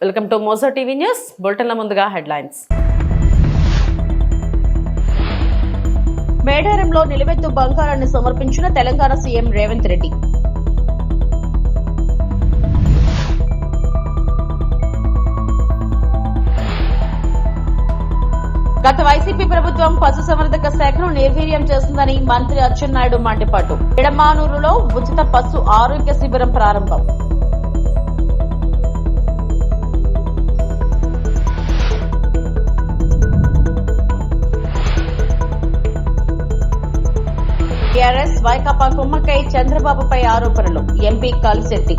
Welcome to Mojo TV news బులెటిన్ల ముందుగా headlines. మేడారంలో నిలువెత్తు బంగారాన్ని సమర్పించిన తెలంగాణ సీఎం రేవంత్ రెడ్డి. గత వైసీపీ ప్రభుత్వం పశుసంవర్ధక శాఖను నిర్వీర్యం చేస్తుందని మంత్రి అచ్చెన్నాయుడు మండిపాటు. ఎడమానూరులో ఉచిత పశు ఆరోగ్య శిబిరం ప్రారంభం. టీఆర్ఎస్ వైకాపా కుమ్మక్కై చంద్రబాబుపై ఆరోపణలు. ఎంపీ కలిశెట్టి.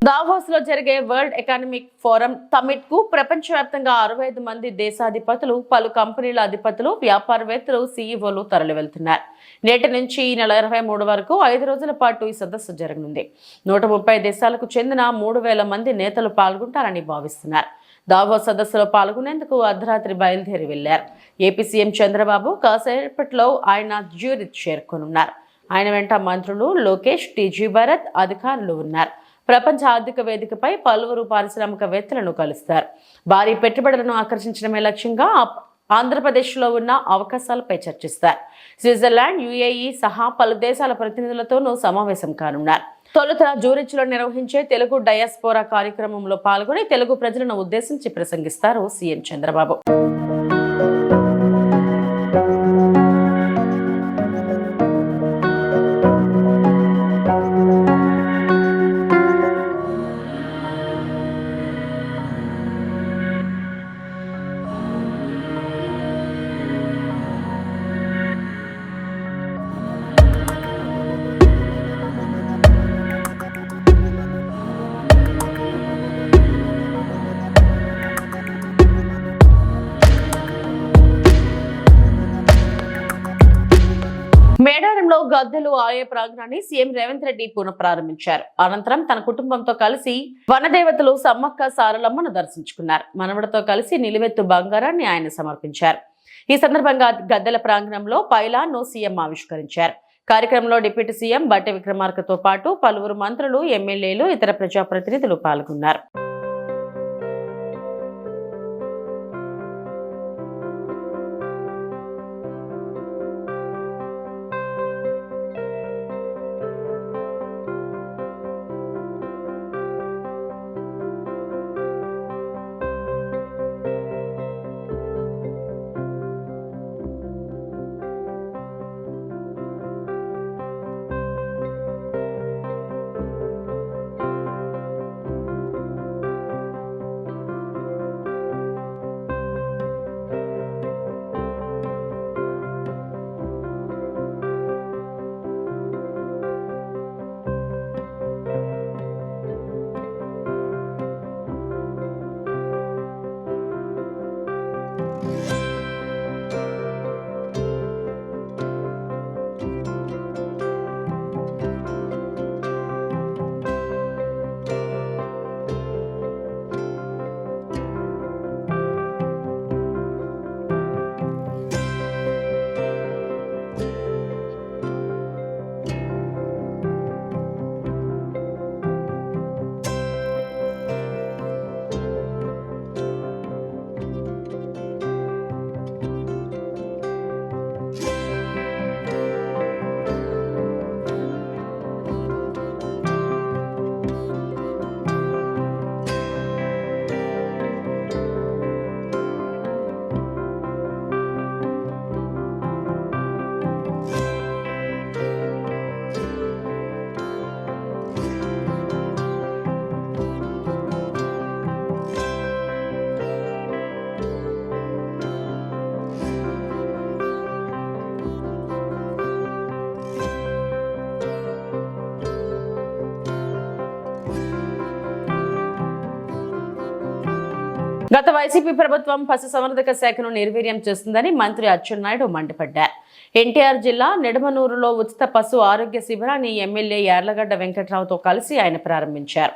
దావోస్ లో జరిగే వరల్డ్ ఎకనామిక్ ఫోరం సమ్మిట్ కు ప్రపంచవ్యాప్తంగా 65 మంది దేశాధిపతులు, పలు కంపెనీల అధిపతులు, వ్యాపారవేత్తలు, సీఈఓలు తరలి వెళ్తున్నారు. నేటి నుంచి ఈ నెల 23 వరకు 5 రోజుల పాటు ఈ సదస్సు జరగనుంది. 130 దేశాలకు చెందిన 3000 మంది నేతలు పాల్గొంటారని భావిస్తున్నారు. దావోస్ సదస్సులో పాల్గొనేందుకు అర్ధరాత్రి బయలుదేరి వెళ్లారు. ఏపీ సీఎం చంద్రబాబు కాసేపట్లో ఆయన జ్యూరిచ్ చేరుకోనున్నారు. ఆయన వెంట మంత్రులు లోకేష్, టీజీ భరత్ అధికారులు ఉన్నారు. ప్రపంచ ఆర్థిక వేదికపై పలువురు పారిశ్రామికవేత్తలను కలుస్తారు. భారీ పెట్టుబడులను ఆకర్షించడమే లక్ష్యంగా ఆంధ్రప్రదేశ్లో ఉన్న అవకాశాలపై చర్చిస్తారు. స్విట్జర్లాండ్, యుఏఈ సహా పలు దేశాల ప్రతినిధులతోనూ సమావేశం కానున్నారు. తొలుత జూరిచ్లో నిర్వహించే తెలుగు డయాస్పోరా కార్యక్రమంలో పాల్గొని తెలుగు ప్రజలను ఉద్దేశించి ప్రసంగిస్తారు సీఎం చంద్రబాబు. మేడారంలో గద్దెలు ఆలయ ప్రాంగణాన్ని సీఎం రేవంత్ రెడ్డి పునఃప్రారంభించారు. అనంతరం తన కుటుంబంతో కలిసి వనదేవతలు సమ్మక్క సారలమ్మను దర్శించుకున్నారు. మనవడితో కలిసి నిలువెత్తు బంగారాన్ని ఆయన సమర్పించారు. ఈ సందర్భంగా గద్దెల ప్రాంగణంలో పైలాన్ను సీఎం ఆవిష్కరించారు. కార్యక్రమంలో డిప్యూటీ సీఎం బట్టి విక్రమార్కతో పాటు పలువురు మంత్రులు, ఎమ్మెల్యేలు, ఇతర ప్రజాప్రతినిధులు పాల్గొన్నారు. గత వైసీపీ ప్రభుత్వం పశుసంవర్ధక శాఖను నిర్వీర్యం చేస్తుందని మంత్రి అచ్చెన్నాయుడు మండిపడ్డారు. ఎన్టీఆర్ జిల్లా నెడమనూరులో ఉచిత పశు ఆరోగ్య శిబిరాన్ని ఎమ్మెల్యే యార్లగడ్డ వెంకట్రావుతో కలిసి ఆయన ప్రారంభించారు.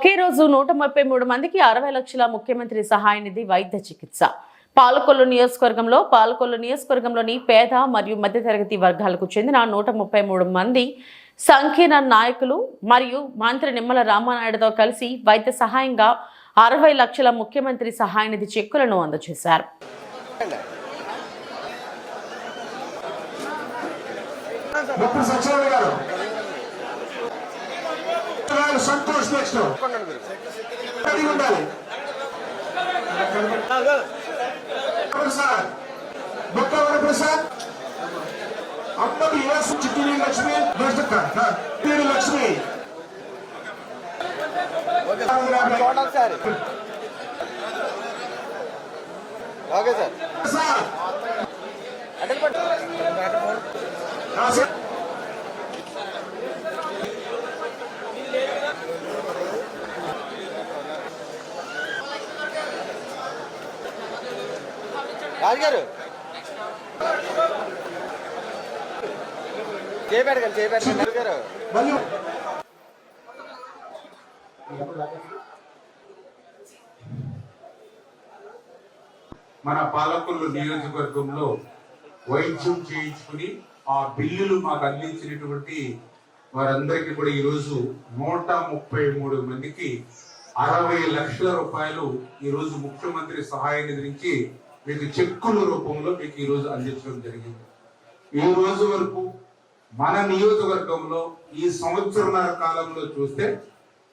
ఒకే రోజు 133 మందికి 60 లక్షల ముఖ్యమంత్రి సహాయ నిధి వైద్య చికిత్స. పాలకొల్లు నియోజకవర్గంలోని పేద మరియు మధ్యతరగతి వర్గాలకు చెందిన 133 మంది సంకీర్ణ నాయకులు మరియు మంత్రి నిమ్మల రామానాయుడుతో కలిసి వైద్య సహాయంగా 60 లక్షల ముఖ్యమంత్రి సహాయ నిధి చెక్కులను అందజేశారు. సంతోష్ నెక్స్ట్ ప్రసాద్ బొక్కవర ప్రసాద్ అమ్మకి చిట్టిని లక్ష్మి పేరు లక్ష్మి ఓకే సార్ రాజుగారు చేపెట్టకండి గారు. మన పాలకొల్లు నియోజకవర్గంలో వైద్యం చేయించుకుని ఆ బిల్లులు మాకు అందించినటువంటి వారందరికీ కూడా ఈరోజు 133 మందికి 60 లక్షల రూపాయలు ఈరోజు ముఖ్యమంత్రి సహాయ నిధి నుంచి మీకు చెక్కుల రూపంలో మీకు ఈరోజు అందించడం జరిగింది. ఈ రోజు వరకు మన నియోజకవర్గంలో ఈ సంవత్సరన్నర కాలంలో చూస్తే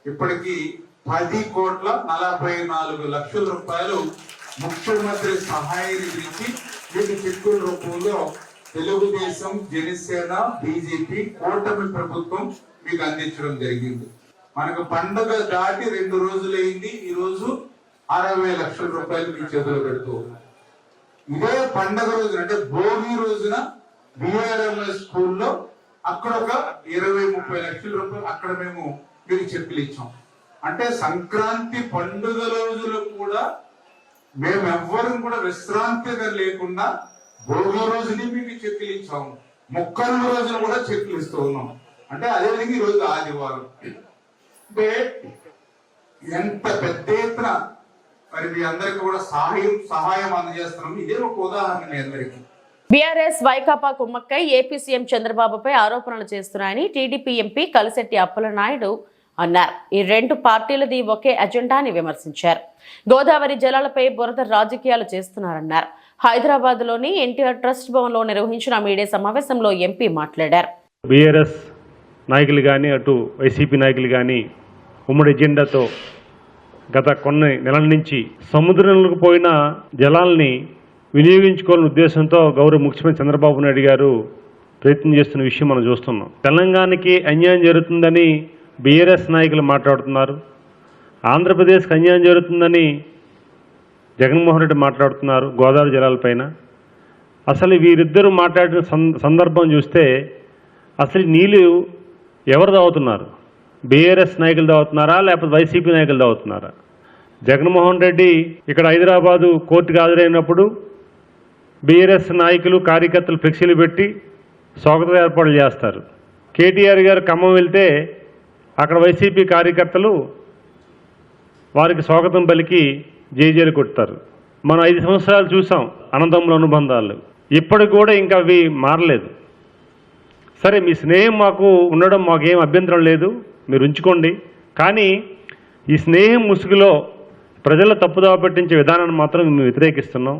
ఇప్పటికీ 10,44,00,000 రూపాయలు ముఖ్యమంత్రి సహాయ నిధి నుంచి మీకు చెక్కుల రూపంలో తెలుగుదేశం, జనసేన, బీజేపీ కూటమి ప్రభుత్వం మీకు అందించడం జరిగింది. మనకు పండుగ దాటి 2 రోజులైంది. ఈ రోజు 60 లక్షల రూపాయలు మీ చేతిలో పెడుతూ ఇదే పండుగ రోజున అంటే భోగి రోజున బిఆర్ఎంఎస్ స్కూల్లో అక్కడ ఒక 20-30 లక్షల రూపాయలు అక్కడ మేము మీకు చెక్కులు ఇచ్చాం. అంటే సంక్రాంతి పండుగ రోజులు కూడా మేము ఎవ్వరం కూడా విశ్రాంతిగా లేకుండా భోగి రోజుని మీకు చెక్కులు ఇచ్చాము, మొక్కల రోజున కూడా చెక్కులు ఇస్తూ ఉన్నాం. అంటే అదేవిధంగా ఈ రోజు ఆదివారం అంటే ఎంత పెద్ద ఎత్తున మరి మీ అందరికి కూడా సహాయం అందజేస్తున్నాం. ఇదే ఒక ఉదాహరణ మీ అందరికీ. బీఆర్ఎస్ వైకాపా కుమ్మక్కై ఏపీ సీఎం చంద్రబాబుపై ఆరోపణలు చేస్తున్నాయని టీడీపీ ఎంపీ కలిశెట్టి అప్పలనాయుడు అన్నారు. ఈ 2 పార్టీలది ఒకే అజెండాని విమర్శించారు. గోదావరి జలాలపై బురద రాజకీయాలు చేస్తున్నారన్నారు. హైదరాబాద్ లోని ఎన్టీఆర్ ట్రస్ట్ భవన్ లో నిర్వహించిన మీడియా సమావేశంలో ఎంపీ మాట్లాడారు. బీఆర్ఎస్ నాయకులు కానీ అటు వైసీపీ నాయకులు కానీ ఉమ్మడి ఎజెండాతో గత కొన్ని నెలల నుంచి సముద్రంలోకి పోయిన జలాల్ని వినియోగించుకోవాలనే ఉద్దేశంతో గౌరవ ముఖ్యమంత్రి చంద్రబాబు నాయుడు గారు ప్రయత్నం చేస్తున్న విషయం మనం చూస్తున్నాం. తెలంగాణకి అన్యాయం జరుగుతుందని బీఆర్ఎస్ నాయకులు మాట్లాడుతున్నారు. ఆంధ్రప్రదేశ్కి అన్యాయం జరుగుతుందని జగన్మోహన్ రెడ్డి మాట్లాడుతున్నారు గోదావరి జలాలపైన. అసలు వీరిద్దరూ మాట్లాడిన సందర్భం చూస్తే అసలు నీళ్ళు ఎవరు తాగుతున్నారు? బీఆర్ఎస్ నాయకులు తాగుతున్నారా లేకపోతే వైసీపీ నాయకులు తాగుతున్నారా? జగన్మోహన్ రెడ్డి ఇక్కడ హైదరాబాదు కోర్టుకు హాజరైనప్పుడు బీఆర్ఎస్ నాయకులు కార్యకర్తలు ఫ్లెక్సీలు పెట్టి స్వాగత ఏర్పాట్లు చేస్తారు. కేటీఆర్ గారు ఖమ్మం వెళ్తే అక్కడ వైసీపీ కార్యకర్తలు వారికి స్వాగతం పలికి జేజేలు కొడతారు. మనం 5 సంవత్సరాలు చూసాం అన్నదమ్ముల అనుబంధాలు. ఇప్పటికి కూడా ఇంకా అవి మారలేదు. సరే, మీ స్నేహం మాకు ఉండడం మాకేం అభ్యంతరం లేదు, మీరు ఉంచుకోండి. కానీ ఈ స్నేహం ముసుగులో ప్రజల తప్పుదోవ పట్టించే విధానాన్ని మాత్రం మేము వ్యతిరేకిస్తున్నాం.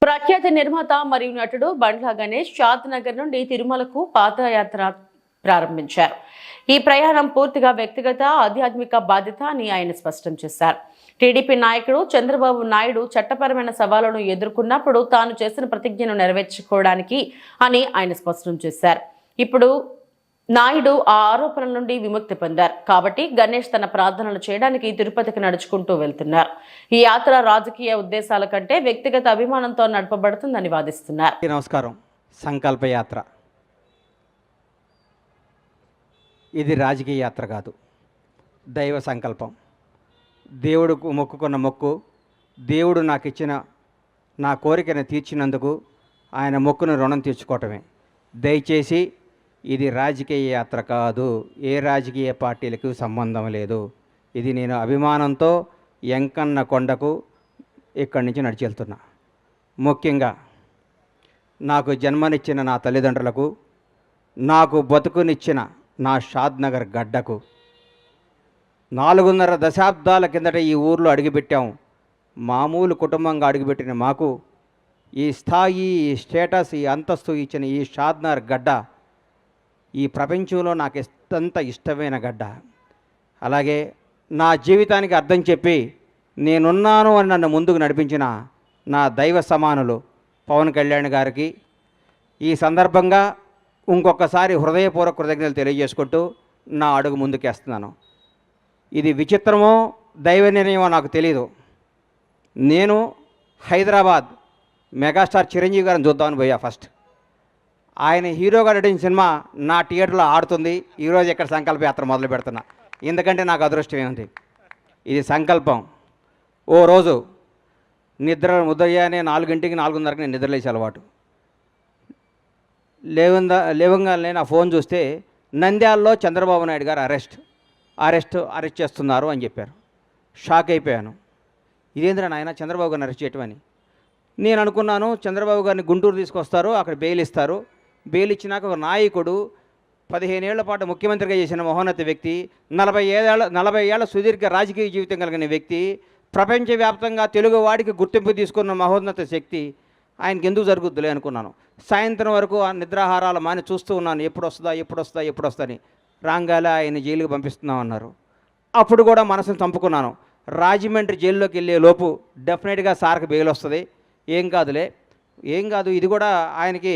ప్రఖ్యాత నిర్మాత మరియు నటుడు బండ్ల గణేష్ షాద్ నగర్ నుండి తిరుమలకు పాదయాత్ర ప్రారంభించారు. ఈ ప్రయాణం పూర్తిగా వ్యక్తిగత ఆధ్యాత్మిక బాధ్యత అని ఆయన స్పష్టం చేశారు. టీడీపీ నాయకుడు చంద్రబాబు నాయుడు చట్టపరమైన సవాళ్లను ఎదుర్కొన్నప్పుడు తాను చేసిన ప్రతిజ్ఞను నెరవేర్చుకోవడానికి అని ఆయన స్పష్టం చేశారు. ఇప్పుడు నాయుడు ఆ ఆరోపణల నుండి విముక్తి పొందారు కాబట్టి గణేష్ తన ప్రార్థనలు చేయడానికి తిరుపతికి నడుచుకుంటూ వెళ్తున్నారు. ఈ యాత్ర రాజకీయ ఉద్దేశాల కంటే వ్యక్తిగత అభిమానంతో నడపబడుతుందని వాదిస్తున్నారు. నమస్కారం. సంకల్ప యాత్ర ఇది రాజకీయ యాత్ర కాదు, దైవ సంకల్పం. దేవుడుకు మొక్కుకున్న మొక్కు, దేవుడు నాకు ఇచ్చిన నా కోరికను తీర్చినందుకు ఆయన మొక్కును రుణం తీర్చుకోవటమే. దయచేసి ఇది రాజకీయ యాత్ర కాదు, ఏ రాజకీయ పార్టీలకు సంబంధం లేదు. ఇది నేను అభిమానంతో ఎంకన్న కొండకు ఇక్కడి నుంచి నడిచి వెళ్తున్నా. ముఖ్యంగా నాకు జన్మనిచ్చిన నా తల్లిదండ్రులకు, నాకు బతుకునిచ్చిన నా షాద్నగర్ గడ్డకు, 4.5 దశాబ్దాల కిందట ఈ ఊర్లో అడుగుపెట్టాం. మామూలు కుటుంబంగా అడుగుపెట్టిన మాకు ఈ స్థాయి, ఈ స్టేటస్, ఈ అంతస్తు ఇచ్చిన ఈ షాద్నగర్ గడ్డ ఈ ప్రపంచంలో నాకు ఎంత ఇష్టమైన గడ్డ. అలాగే నా జీవితానికి అర్థం చెప్పి నేనున్నాను అని నన్ను ముందుకు నడిపించిన నా దైవ సమానులు పవన్ కళ్యాణ్ గారికి ఈ సందర్భంగా ఇంకొకసారి హృదయపూర్వక కృతజ్ఞతలు తెలియజేసుకుంటూ నా అడుగు ముందుకేస్తున్నాను. ఇది విచిత్రమో దైవ నిర్ణయమో నాకు తెలీదు. నేను హైదరాబాద్ మెగాస్టార్ చిరంజీవి గారిని చూద్దామని పోయా ఫస్ట్. ఆయన హీరోగా నటించిన సినిమా నా థియేటర్లో ఆడుతుంది. ఈరోజు ఇక్కడ సంకల్ప యాత్ర మొదలు పెడుతున్నా. ఎందుకంటే నాకు అదృష్టం ఏముంది, ఇది సంకల్పం. ఓ రోజు ఉదయాన్నే 4 4:30 నేను నిద్రలేసే అలవాటు. లేవంగానే నా ఫోన్ చూస్తే నంద్యాలలో చంద్రబాబు నాయుడు గారు అరెస్ట్ చేస్తున్నారు అని చెప్పారు. షాక్ అయిపోయాను. ఇదేంద్రా నాయన చంద్రబాబు గారిని అరెస్ట్ చేయటం అని. నేను అనుకున్నాను చంద్రబాబు గారిని గుంటూరు తీసుకొస్తారు, అక్కడ బెయిల్ ఇస్తారు. బెయిల్ ఇచ్చినాక ఒక నాయకుడు 15 ఏళ్ల పాటు ముఖ్యమంత్రిగా చేసిన మహోన్నత వ్యక్తి, 40 ఏళ్ల సుదీర్ఘ రాజకీయ జీవితం కలిగిన వ్యక్తి, ప్రపంచవ్యాప్తంగా తెలుగు వాడికి గుర్తింపు తీసుకున్న మహోన్నత శక్తి ఆయనకి ఎందుకు జరుగుద్దులే అనుకున్నాను. సాయంత్రం వరకు ఆ నిద్రాహారాలు మాని చూస్తూ ఉన్నాను, ఎప్పుడు వస్తుందని. రాంగాలే ఆయన జైలుకి పంపిస్తున్నామన్నారు. అప్పుడు కూడా మనసును చంపుకున్నాను. రాజమండ్రి జైల్లోకి వెళ్ళే లోపు డెఫినెట్గా సార్కి బెయిల్ వస్తుంది, ఏం కాదు ఇది కూడా ఆయనకి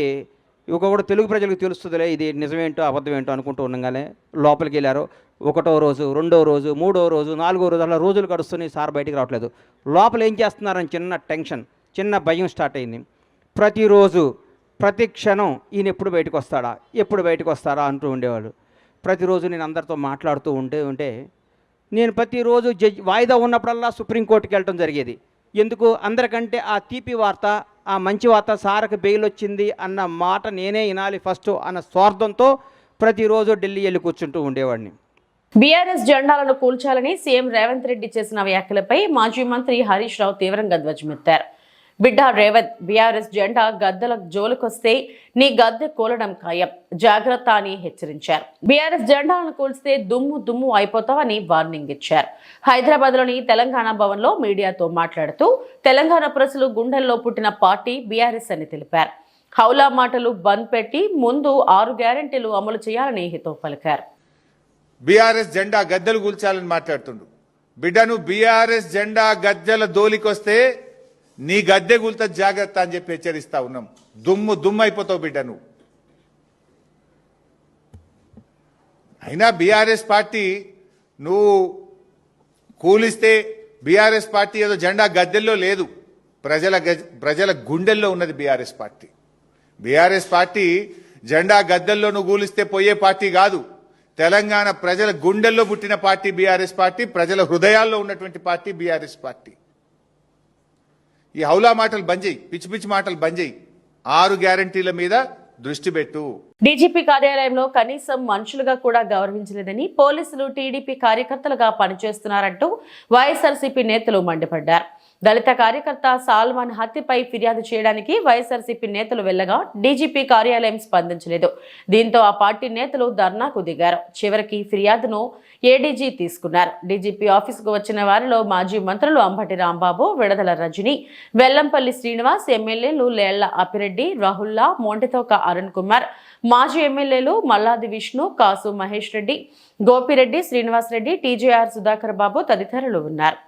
కూడా తెలుగు ప్రజలకు తెలుస్తుందిలే ఇది నిజమేంటో అబద్ధమేంటో అనుకుంటూ ఉండగానే లోపలికి వెళ్ళారు. 1వ రోజు, 2వ రోజు, 3వ రోజు, 4వ రోజు అలా రోజులు గడుస్తున్నాయి. సార్ బయటికి రావట్లేదు. లోపల ఏం చేస్తున్నారని చిన్న టెన్షన్, చిన్న భయం స్టార్ట్ అయింది. ప్రతిరోజు ప్రతి క్షణం ఈయన ఎప్పుడు బయటకు వస్తారా అంటూ ఉండేవాళ్ళు. ప్రతిరోజు నేను అందరితో మాట్లాడుతూ ఉంటే నేను ప్రతిరోజు వాయిదా ఉన్నప్పుడల్లా సుప్రీంకోర్టుకి వెళ్ళటం జరిగేది. ఎందుకు? అందరికంటే ఆ తీపి వార్త, ఆ మంచి వార్త, సార్కి బెయిల్ వచ్చింది అన్న మాట నేనే వినాలి ఫస్ట్ అన్న స్వార్థంతో ప్రతిరోజు ఢిల్లీ వెళ్ళి కూర్చుంటూ ఉండేవాడిని. బీఆర్ఎస్ జెండాలను కూల్చాలని సీఎం రేవంత్ రెడ్డి చేసిన వ్యాఖ్యలపై మాజీ మంత్రి హరీష్ రావు తీవ్రంగా ధ్వజమెత్తారు. బిడ్డ రేవంత్, బీఆర్ఎస్ జెండా గద్దెల జోలుకొస్తే నీ గద్దె కూలడం ఖాయం, జాగ్రత్త అని హెచ్చరించారు. బీఆర్ఎస్ జెండాలను కూల్స్తే దుమ్ము అయిపోతావని వార్నింగ్ ఇచ్చారు. హైదరాబాద్ లోని తెలంగాణ భవన్ లో మీడియాతో మాట్లాడుతూ తెలంగాణ ప్రజలు గుండెల్లో పుట్టిన పార్టీ బీఆర్ఎస్ అని తెలిపారు. హౌలా మాటలు బంద్ పెట్టి ముందు 6 గ్యారెంటీలు అమలు చేయాలని హితవు పలికారు. బీఆర్ఎస్ జెండా గద్దెలు కూల్చాలని మాట్లాడుతుండు. బిడ్డను బీఆర్ఎస్ జెండా గద్దెల దోలికొస్తే నీ గద్దె కూల్త జాగ్రత్త అని చెప్పి హెచ్చరిస్తా ఉన్నాం. దుమ్ము అయిపోతావు బిడ్డ నువ్వు. అయినా బీఆర్ఎస్ పార్టీ నువ్వు కూలిస్తే బీఆర్ఎస్ పార్టీ ఏదో జెండా గద్దెల్లో లేదు, ప్రజల గుండెల్లో ఉన్నది బీఆర్ఎస్ పార్టీ. బీఆర్ఎస్ పార్టీ జెండా గద్దెల్లో నువ్వు కూలిస్తే పోయే పార్టీ కాదు. తెలంగాణ ప్రజల గుండెల్లో పుట్టిన పార్టీ బీఆర్ఎస్ పార్టీ, ప్రజల హృదయాల్లో ఉన్నటువంటి పార్టీ బీఆర్ఎస్ పార్టీ. ఈ హౌలా మాటలు బంద్ చేయి, పిచ్చి మాటలు బంద్ చేయి, 6 గ్యారంటీల మీద దృష్టి పెట్టు. డీజీపీ కార్యాలయంలో కనీసం మనుషులుగా కూడా గౌరవించలేదని, పోలీసులు టీడీపీ కార్యకర్తలుగా పనిచేస్తున్నారంటూ వైఎస్ఆర్సీపీ నేతలు మండిపడ్డారు. దళిత కార్యకర్త సాల్మాన్ హత్యపై ఫిర్యాదు చేయడానికి వైఎస్ఆర్సీపీ నేతలు వెళ్లగా డీజీపీ కార్యాలయం స్పందించలేదు. దీంతో ఆ పార్టీ నేతలు ధర్నాకు దిగారు. చివరికి ఫిర్యాదును ఏడీజీ తీసుకున్నారు. డీజీపీ ఆఫీసుకు వచ్చిన వారిలో మాజీ మంత్రులు అంబటి రాంబాబు, విడదల రజని, వెల్లంపల్లి శ్రీనివాస్, ఎమ్మెల్యేలు లేళ్ల అప్పిరెడ్డి, రాహుల్లా, మోంటితోక అరుణ్ కుమార్, మాజీ ఎమ్మెల్యేలు మల్లాది విష్ణు, కాసు మహేష్ రెడ్డి, గోపిరెడ్డి, శ్రీనివాస్ రెడ్డి, టీజేఆర్ సుధాకర్ బాబు తదితరులు ఉన్నారు.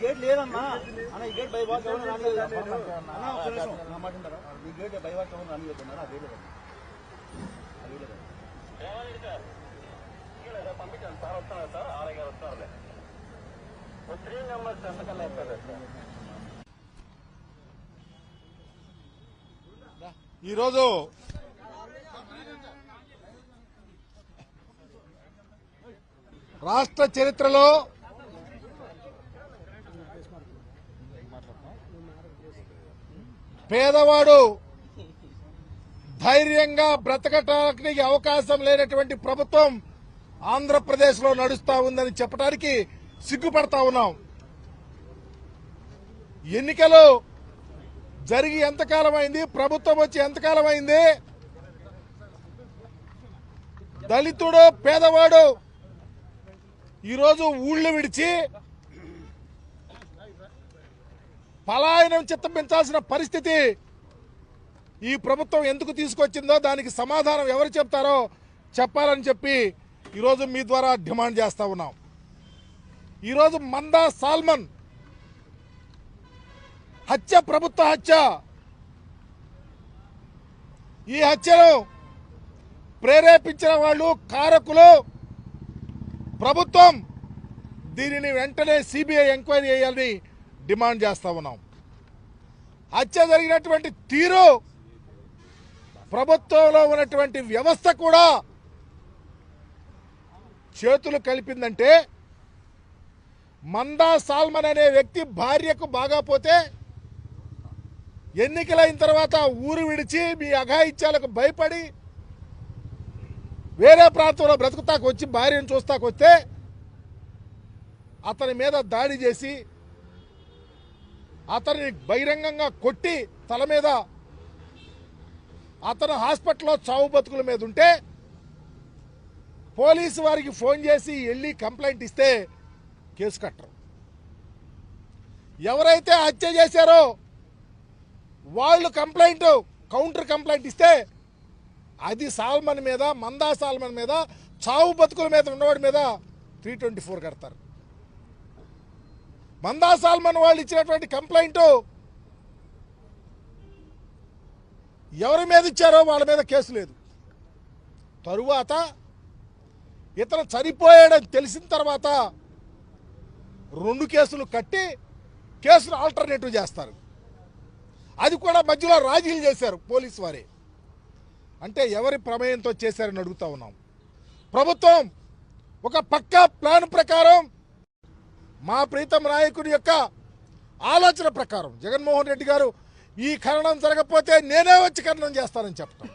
గేట్ లేదన్నా అన్న, ఈ గేట్ బైవాక్ ఎవరు రానియదు అన్న, ఒక్క నిమిషం నా మాట వింటారా? ఈ గేట్ బైవాక్ ఎవరు రానియదు అన్నారు, అదే లేదు పంపించాను సార్, వస్తున్నారు సార్, 6 గారు వస్తున్నారు. 3 మెంబర్స్ ఎంతకల్లా అయిపోయారు సార్. ఈరోజు రాష్ట్ర చరిత్రలో పేదవాడు ధైర్యంగా బ్రతకటానికి అవకాశం లేనటువంటి ప్రభుత్వం ఆంధ్రప్రదేశ్లో నడుస్తా ఉందని చెప్పడానికి సిగ్గుపడతా ఉన్నాం. ఎన్నికలు జరిగి ఎంతకాలం అయింది, ప్రభుత్వం వచ్చి ఎంతకాలం అయింది, దళితుడు పేదవాడు ఈరోజు ఊళ్ళు విడిచి పలాయనం చిత్తపించాల్సిన పరిస్థితి ఈ ప్రభుత్వం ఎందుకు తీసుకొచ్చిందో దానికి సమాధానం ఎవరు చెప్తారో చెప్పాలని చెప్పి ఈరోజు మీ ద్వారా డిమాండ్ చేస్తా ఉన్నాం. ఈరోజు మందా సాల్మన్ హత్య ప్రభుత్వ హత్య. ఈ హత్యను ప్రేరేపించిన వాళ్ళు కారకులు ప్రభుత్వం. దీనిని వెంటనే సిబిఐ ఎంక్వైరీ చేయాలని డిమాండ్ చేస్తా ఉన్నాం. హత్య జరిగినటువంటి తీరు, ప్రభుత్వంలో ఉన్నటువంటి వ్యవస్థ కూడా చేతులు కలిపిందంటే, మందా సాల్మన్ అనే వ్యక్తి భార్యకు బాగాపోతే ఎన్నికలైన తర్వాత ఊరు విడిచి మీ అఘాయిత్యాలకు భయపడి వేరే ప్రాంతంలో బ్రతుకుతాకు వచ్చి భార్యను చూస్తాకు వస్తే అతని మీద దాడి చేసి అతన్ని బహిరంగంగా కొట్టి తల మీద అతను హాస్పిటల్లో చావు బతుకుల మీద ఉంటే పోలీసు వారికి ఫోన్ చేసి వెళ్ళి కంప్లైంట్ ఇస్తే కేసు కట్టరు. ఎవరైతే హత్య చేశారో వాళ్ళు కౌంటర్ కంప్లైంట్ ఇస్తే అది సాల్మన్ మీద, మందా సాల్మన్ మీద, చావు బతుకుల మీద ఉన్నవాడి మీద 324 కడతారు. మందా సాల్మన్ వాళ్ళు ఇచ్చినటువంటి కంప్లైంట్ ఎవరి మీద ఇచ్చారో వాళ్ళ మీద కేసు లేదు. తరువాత ఇతను చనిపోయాడని తెలిసిన తర్వాత 2 కేసులు కట్టి కేసును ఆల్టర్నేటివ్ చేస్తారు. అది కూడా మధ్యలో రాజీలు చేశారు పోలీసు వారే. అంటే ఎవరి ప్రమేయంతో చేశారని అడుగుతా ఉన్నాం. ప్రభుత్వం ఒక పక్కా ప్లాన్ ప్రకారం, మా ప్రీతం నాయకుడి యొక్క ఆలోచన ప్రకారం జగన్మోహన్ రెడ్డి గారు ఈ ఖననం జరగకపోతే నేనే వచ్చి ఖననం చేస్తానని చెప్పటం,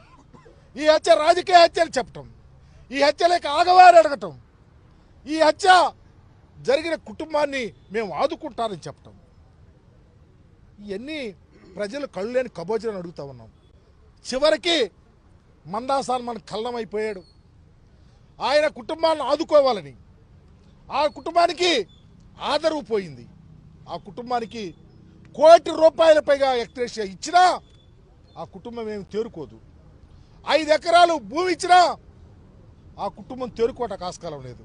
ఈ హత్య రాజకీయ హత్యలు చెప్పటం, ఈ హత్యలకు ఆగవారు అడగటం, ఈ హత్య జరిగిన కుటుంబాన్ని మేము ఆదుకుంటారని చెప్పటం, ఇవన్నీ ప్రజలు కళ్ళు లేని కబోజీలను అడుగుతా ఉన్నాం. చివరికి మందా సాల్మన్ కళ్ళమైపోయాడు. ఆయన కుటుంబాన్ని ఆదుకోవాలని, ఆ కుటుంబానికి ఆదరవు పోయింది. ఆ కుటుంబానికి ₹1 కోటి పైగా ఎక్స్‌గ్రేషియా ఇచ్చినా ఆ కుటుంబం ఏమి తేరుకోదు. 5 ఎకరాలు భూమి ఇచ్చినా ఆ కుటుంబం తేరుకోవటానికి ఆస్కారం లేదు.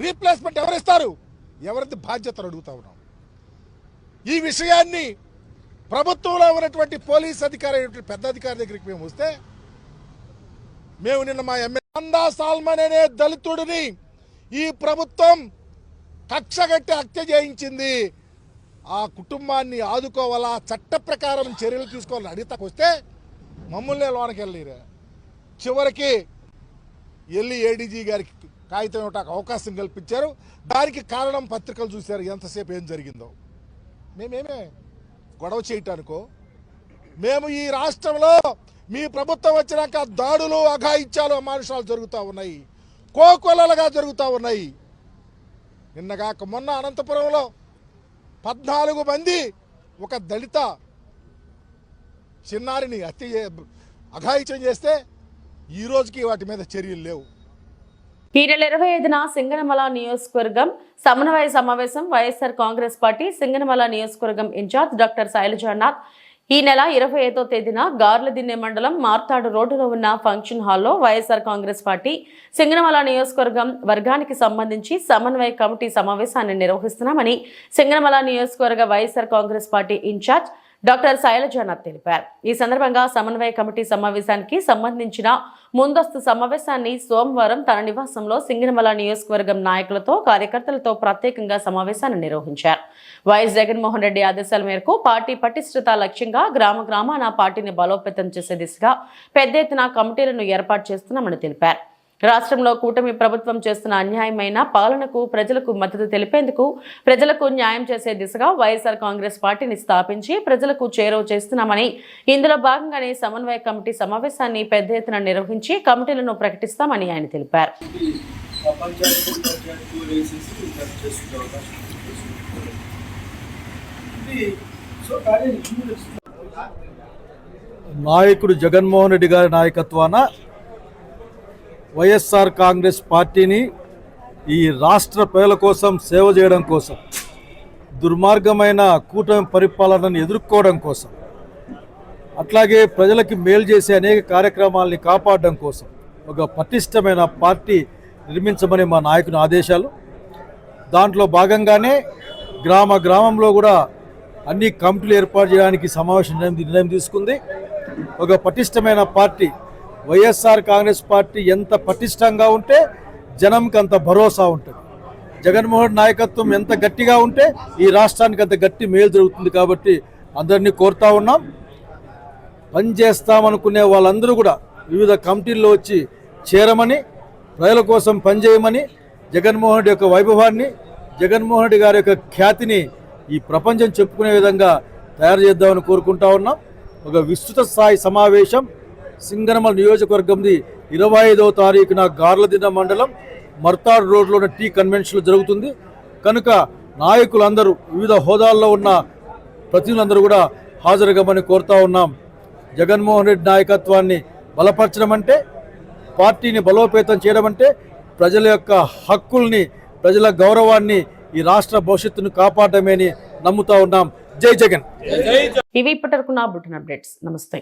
రీప్లేస్మెంట్ ఎవరిస్తారు, ఎవరిది బాధ్యతలు అడుగుతా ఉన్నాం. ఈ విషయాన్ని ప్రభుత్వంలో ఉన్నటువంటి పోలీస్ అధికారి, పెద్ద అధికారి దగ్గరికి మేము వస్తే, మేము నిన్న మా ఎమ్మెల్యే మందా సాల్మన్ అనే దళితుడిని ఈ ప్రభుత్వం కక్షగట్టి హత్య చేయించింది, ఆ కుటుంబాన్ని ఆదుకోవాలా, చట్ట ప్రకారం చర్యలు తీసుకోవాలని అడిగితాకు వస్తే మమ్మల్ని లోనకి వెళ్ళిరా. చివరికి వెళ్ళి ఏడీజీ గారికి కాగితం ఇవ్వటానికి అవకాశం కల్పించారు. దానికి కారణం పత్రికలు చూశారు ఎంతసేపు ఏం జరిగిందో. మేమేమే గొడవ చేయటానికో, మేము ఈ రాష్ట్రంలో మీ ప్రభుత్వం వచ్చినాక దాడులు, అఘాయిత్యాలు, అమానుషాలు జరుగుతూ ఉన్నాయి, కోకొల్లలుగా జరుగుతూ ఉన్నాయి. నిన్నగాక మొన్న అనంతపురంలో 14 మంది ఒక దళిత చిన్నారిని అఘాయిత్యం చేస్తే ఈ రోజుకి వాటి మీద చర్యలు లేవు. ఈ నెల 25న సింగనమల నియోజకవర్గం సమన్వయ సమావేశం వైఎస్ఆర్ కాంగ్రెస్ పార్టీ సింగనమల నియోజకవర్గం ఇన్ఛార్జ్ డాక్టర్ శైలజానాథ్, ఈ నెల 25వ తేదీన గార్లదిన్నె మండలం మార్తాడు రోడ్డులో ఉన్న ఫంక్షన్ హాల్లో వైఎస్ఆర్ కాంగ్రెస్ పార్టీ సింగనమల నియోజకవర్గం వర్గానికి సంబంధించి సమన్వయ కమిటీ సమావేశాన్ని నిర్వహిస్తున్నామని సింగనమల నియోజకవర్గ YSR Congress party incharge doctor Sailajanath తెలిపారు. ఈ సందర్భంగా సమన్వయ కమిటీ సమావేశానికి సంబంధించిన ముందస్తు సమావేశాన్ని సోమవారం తన నివాసంలో సింగనమల నియోజకవర్గం నాయకులతో కార్యకర్తలతో ప్రత్యేకంగా సమావేశాన్ని నిర్వహించారు. వైఎస్ జగన్మోహన్ రెడ్డి ఆదేశాల మేరకు పార్టీ పటిష్టత లక్ష్యంగా గ్రామాన పార్టీని బలోపేతం చేసే దిశగా పెద్ద ఎత్తున కమిటీలను ఏర్పాటు చేస్తున్నామని తెలిపారు. రాష్ట్రంలో కూటమి ప్రభుత్వం చేస్తున్న అన్యాయమైన పాలనకు ప్రజలకు మద్దతు తెలిపేందుకు ప్రజలకు న్యాయం చేసే దిశగా వైఎస్ఆర్ కాంగ్రెస్ పార్టీని స్థాపించి ప్రజలకు చేరువ చేస్తున్నామని, ఇందులో భాగంగానే సమన్వయ కమిటీ సమావేశాన్ని పెద్ద ఎత్తున నిర్వహించి కమిటీలను ప్రకటిస్తామని ఆయన తెలిపారు. నాయకుడు జగన్మోహన్ రెడ్డి గారి నాయకత్వాన వైఎస్ఆర్ కాంగ్రెస్ పార్టీని ఈ రాష్ట్ర ప్రజల కోసం సేవ చేయడం కోసం, దుర్మార్గమైన కూటమి పరిపాలనను ఎదుర్కోవడం కోసం, అట్లాగే ప్రజలకి మేలు చేసే అనేక కార్యక్రమాలని కాపాడడం కోసం ఒక పటిష్టమైన పార్టీ నిర్మించమని మా నాయకుని ఆదేశాలు. దాంట్లో భాగంగానే గ్రామంలో కూడా అన్ని కమిటీలు ఏర్పాటు చేయడానికి సమావేశం నిర్ణయం తీసుకుంది. ఒక పటిష్టమైన పార్టీ వైఎస్ఆర్ కాంగ్రెస్ పార్టీ ఎంత పటిష్టంగా ఉంటే జనంకి అంత భరోసా ఉంటుంది. జగన్మోహన్ నాయకత్వం ఎంత గట్టిగా ఉంటే ఈ రాష్ట్రానికి అంత గట్టి మేలు జరుగుతుంది. కాబట్టి అందరినీ కోరుతా ఉన్నాం, పనిచేస్తామనుకునే వాళ్ళందరూ కూడా వివిధ కమిటీల్లో వచ్చి చేరమని, ప్రజల కోసం పనిచేయమని, జగన్మోహన్ రెడ్డి యొక్క వైభవాన్ని, జగన్మోహన్ రెడ్డి గారి యొక్క ఖ్యాతిని ఈ ప్రపంచం చెప్పుకునే విధంగా తయారు చేద్దామని కోరుకుంటా ఉన్నాం. ఒక విస్తృత స్థాయి సమావేశం సింగనమల నియోజకవర్గంది 25వ తారీఖున గార్లదిన్నె మండలం మర్తాడ్ రోడ్లోని టీ కన్వెన్షన్లో జరుగుతుంది. కనుక నాయకులందరూ, వివిధ హోదాల్లో ఉన్న ప్రతినిధులందరూ కూడా హాజరుగామని కోరుతా ఉన్నాం. జగన్మోహన్ రెడ్డి నాయకత్వాన్ని బలపరచడం అంటే, పార్టీని బలోపేతం చేయడం అంటే, ప్రజల యొక్క హక్కుల్ని, ప్రజల గౌరవాన్ని, ఈ రాష్ట్ర భవిష్యత్తును కాపాడమని నమ్ముతా ఉన్నాం. జై జగన్. ఇవి ఇప్పటివరకు నా బులెటిన్ అప్డేట్స్. నమస్తే.